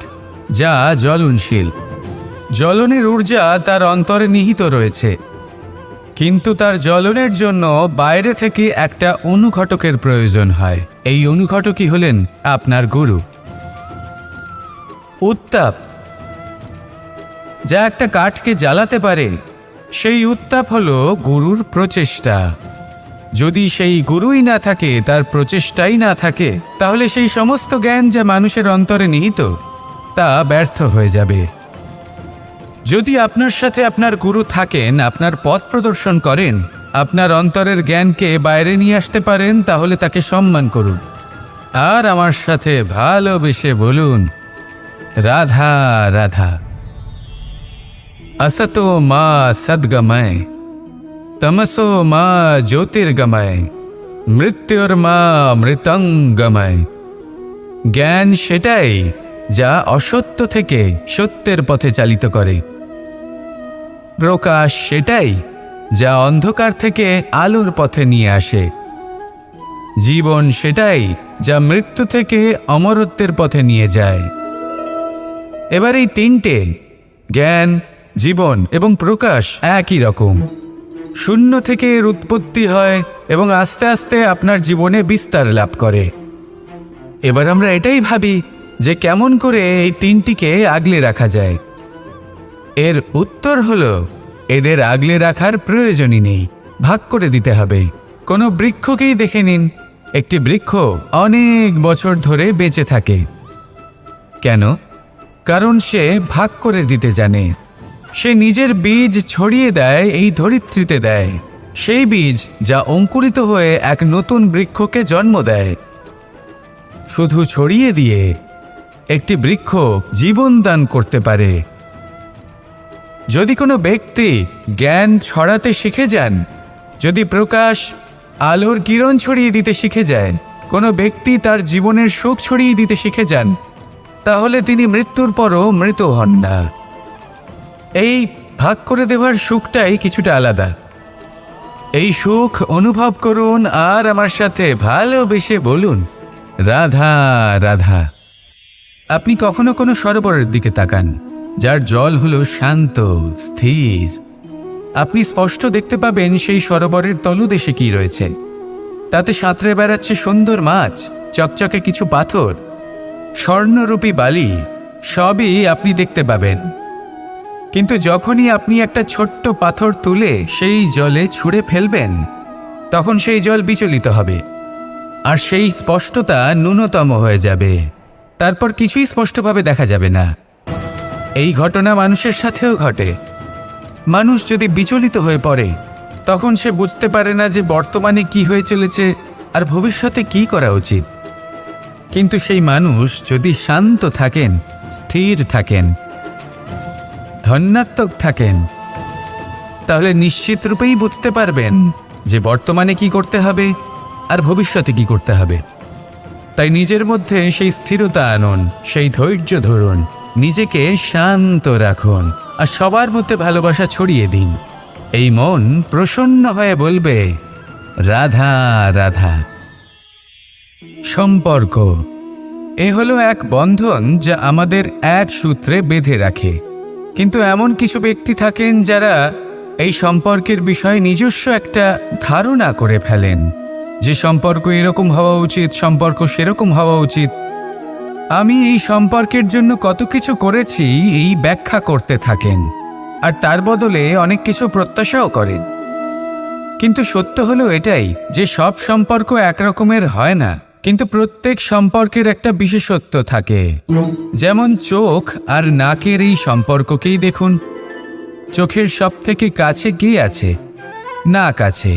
যা জ্বলনশীল, জ্বলনের ঊর্জা তার অন্তরে নিহিত রয়েছে, কিন্তু তার জ্বলনের জন্য বাইরে থেকে একটা অনুঘটকের প্রয়োজন হয়। এই অনুঘটকই হলেন আপনার গুরু। উত্তাপ যা একটা কাঠকে জ্বালাতে পারে, সেই উত্তাপ হলো গুরুর প্রচেষ্টা। যদি সেই গুরুই না থাকে, তার প্রচেষ্টাই না থাকে, তাহলে সেই সমস্ত জ্ঞান যা মানুষের অন্তরে নিহিত তা ব্যর্থ হয়ে যাবে। যদি আপনার সাথে আপনার গুরু থাকেন, আপনার পথ প্রদর্শন করেন, আপনার অন্তরের জ্ঞানকে বাইরে নিয়ে আসতে পারেন, তাহলে তাকে সম্মান করুন আর আমার সাথে ভালোবেসে বলুন, রাধা রাধা। असतो मा सद्गमय, तमसो मा ज्योतिर्गमय, মৃত্যুর্মা মৃতঙ্গময়। জ্ঞান সেটাই যা অসত্য থেকে সত্যের পথে চালিত করে। প্রকাশ সেটাই যা অন্ধকার থেকে আলোর পথে নিয়ে আসে। জীবন সেটাই যা মৃত্যু থেকে অমরত্বের পথে নিয়ে যায়। এবার এই তিনটে, জ্ঞান, জীবন এবং প্রকাশ, একই রকম। শূন্য থেকে এর উৎপত্তি হয় এবং আস্তে আস্তে আপনার জীবনে বিস্তার লাভ করে। এবার আমরা এটাই ভাবি যে কেমন করে এই তিনটিকে আগলে রাখা যায়। এর উত্তর হলো এদের আগলে রাখার প্রয়োজনই নেই, ভাগ করে দিতে হবে। কোনো বৃক্ষকেই দেখে নিন, একটি বৃক্ষ অনেক বছর ধরে বেঁচে থাকে। কেন? কারণ সে ভাগ করে দিতে জানে। সে নিজের বীজ ছড়িয়ে দেয়, এই ধরিত্রীতে দেয়, সেই বীজ যা অঙ্কুরিত হয়ে এক নতুন বৃক্ষকে জন্ম দেয়। শুধু ছড়িয়ে দিয়ে একটি বৃক্ষ জীবন দান করতে পারে। যদি কোনো ব্যক্তি জ্ঞান ছড়াতে শিখে যান, যদি প্রকাশ আলোর কিরণ ছড়িয়ে দিতে শিখে যায়, কোনো ব্যক্তি তার জীবনের সুখ ছড়িয়ে দিতে শিখে যান, তাহলে তিনি মৃত্যুর পরও মৃত হন না। এই ভাগ করে দেওয়ার সুখটাই কিছুটা আলাদা। এই সুখ অনুভব করুন আর আমার সাথে ভালোবেসে বলুন, রাধা রাধা। আপনি কখনো কোনো সরোবরের দিকে তাকান, যার জল হলো শান্ত, স্থির। আপনি স্পষ্ট দেখতে পাবেন সেই সরোবরের তলদেশে কি রয়েছে। তাতে সাঁতরে বেড়াচ্ছে সুন্দর মাছ, চকচকে কিছু পাথর, স্বর্ণরূপী বালি, সবই আপনি দেখতে পাবেন। কিন্তু যখনই আপনি একটা ছোট্ট পাথর তুলে সেই জলে ছুঁড়ে ফেলবেন, তখন সেই জল বিচলিত হবে আর সেই স্পষ্টতা ন্যূনতম হয়ে যাবে। তারপর কিছুই স্পষ্টভাবে দেখা যাবে না। এই ঘটনা মানুষের সাথেও ঘটে। মানুষ যদি বিচলিত হয়ে পড়ে, তখন সে বুঝতে পারে না যে বর্তমানে কি হয়ে চলেছে আর ভবিষ্যতে কি করা উচিত। কিন্তু সেই মানুষ যদি শান্ত থাকেন, স্থির থাকেন, ধন্যাত্মক থাকেন, তাহলে নিশ্চিত রূপেই বুঝতে পারবেন যে বর্তমানে কি করতে হবে আর ভবিষ্যতে কি করতে হবে। তাই নিজের মধ্যে সেই স্থিরতা আনুন, সেই ধৈর্য ধরুন, নিজেকে শান্ত রাখুন আর সবার মধ্যে ভালোবাসা ছড়িয়ে দিন। এই মন প্রসন্ন হয়ে বলবে, রাধা রাধা। সম্পর্ক এ হলো এক বন্ধন যা আমাদের এক সূত্রে বেঁধে রাখে। কিন্তু এমন কিছু ব্যক্তি থাকেন যারা এই সম্পর্কের বিষয়ে নিজস্ব একটা ধারণা করে ফেলেন যে সম্পর্ক এরকম হওয়া উচিত, সম্পর্ক সেরকম হওয়া উচিত। আমি এই সম্পর্কের জন্য কত কিছু করেছি এই ব্যাখ্যা করতে থাকেন আর তার বদলে অনেক কিছু প্রত্যাশাও করেন। কিন্তু সত্য হলো এটাই যে সব সম্পর্ক একরকমের হয় না, কিন্তু প্রত্যেক সম্পর্কের একটা বিশেষত্ব থাকে। যেমন চোখ আর নাকের এই সম্পর্ককেই দেখুন। চোখের সব থেকে কাছে কে আছে? নাক আছে।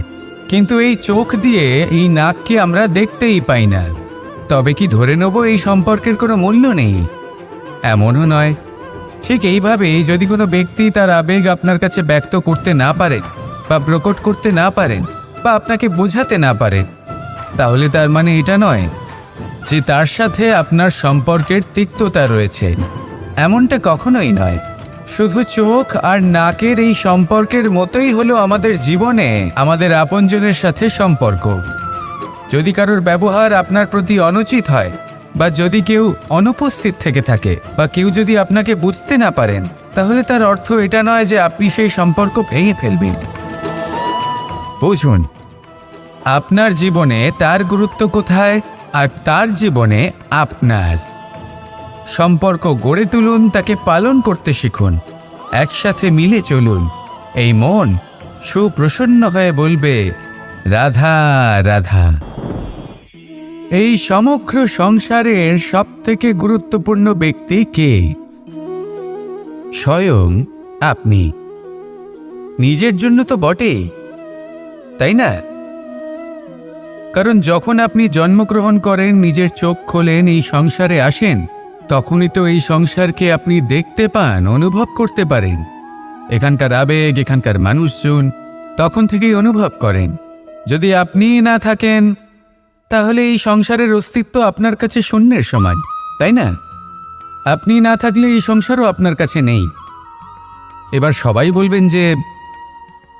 কিন্তু এই চোখ দিয়ে এই নাককে আমরা দেখতেই পাই না। তবে কি ধরে নেব এই সম্পর্কের কোনো মূল্য নেই? এমনও নয়। ঠিক এইভাবেই যদি কোনো ব্যক্তি তার আবেগ আপনার কাছে ব্যক্ত করতে না পারেন বা প্রকট করতে না পারেন বা আপনাকে বোঝাতে না পারেন, তাহলে তার মানে এটা নয় যে তার সাথে আপনার সম্পর্কের তিক্ততা রয়েছে। এমনটা কখনোই নয়। শুধু চোখ আর নাকের এই সম্পর্কের মতোই হলো আমাদের জীবনে আমাদের আপনজনের সাথে সম্পর্ক। যদি কারোর ব্যবহার আপনার প্রতি অনুচিত হয় বা যদি কেউ অনুপস্থিত থেকে থাকে বা কেউ যদি আপনাকে বুঝতে না পারেন, তাহলে তার অর্থ এটা নয় যে আপনি সেই সম্পর্ক ভেঙে ফেলবেন। বুঝুন, আপনার জীবনে তার গুরুত্ব কোথায় আর তার জীবনে আপনার। সম্পর্ক গড়ে তুলুন, তাকে পালন করতে শিখুন, একসাথে মিলে চলুন। এই মন সুপ্রসন্ন হয়ে বলবে, রাধা রাধা। এই সমগ্র সংসারের সবথেকে গুরুত্বপূর্ণ ব্যক্তি কে? স্বয়ং আপনি। নিজের জন্য তো বটেই, তাই না? কারণ যখন আপনি জন্মগ্রহণ করেন, নিজের চোখ খোলেন, এই সংসারে আসেন, তখনই তো এই সংসারকে আপনি দেখতে পান, অনুভব করতে পারেন। এখানকার আবেগ, এখানকার মানুষজন তখন থেকেই অনুভব করেন। যদি আপনি না থাকেন, তাহলে এই সংসারের অস্তিত্ব আপনার কাছে শূন্যের সমান, তাই না? আপনি না থাকলে এই সংসারও আপনার কাছে নেই। এবার সবাই বলবেন যে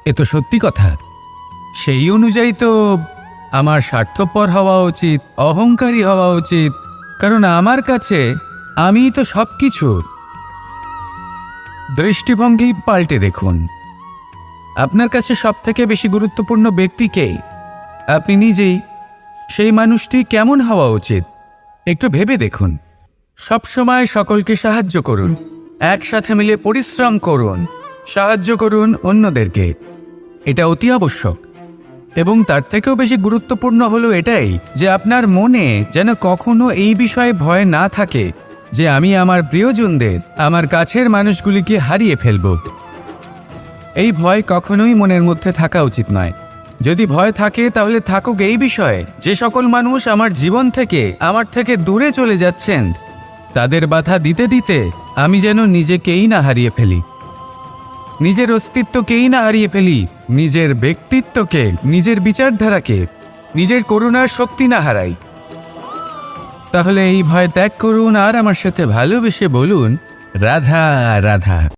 এ তো সত্যি কথা। সেই অনুযায়ী তো আমার স্বার্থপর হওয়া উচিত, অহংকারী হওয়া উচিত, কারণ আমার কাছে আমিই তো সব কিছু। দৃষ্টিভঙ্গি পাল্টে দেখুন। আপনার কাছে সবথেকে বেশি গুরুত্বপূর্ণ ব্যক্তি কে? আপনি নিজেই। সেই মানুষটি কেমন হওয়া উচিত একটু ভেবে দেখুন। সবসময় সকলকে সাহায্য করুন, একসাথে মিলে পরিশ্রম করুন, সাহায্য করুন অন্যদেরকে, এটা অতি আবশ্যক। এবং তার থেকেও বেশি গুরুত্বপূর্ণ হলো এটাই যে আপনার মনে যেন কখনো এই বিষয়ে ভয় না থাকে যে আমি আমার প্রিয়জনদের, আমার কাছের মানুষগুলিকে হারিয়ে ফেলব। এই ভয় কখনোই মনের মধ্যে থাকা উচিত নয়। যদি ভয় থাকে তাহলে থাকুক এই বিষয়ে যে সকল মানুষ আমার জীবন থেকে, আমার থেকে দূরে চলে যাচ্ছেন, তাদের বাধা দিতে দিতে আমি যেন নিজেকেই না হারিয়ে ফেলি, নিজের অস্তিত্বকেই না হারিয়ে ফেলি, নিজের ব্যক্তিত্বকে, নিজের বিচারধারাকে, নিজের করুণার শক্তি না হারাই। তাহলে এই ভয় ত্যাগ করুন আর আমার সাথে ভালোবেসে বলুন, রাধা রাধা।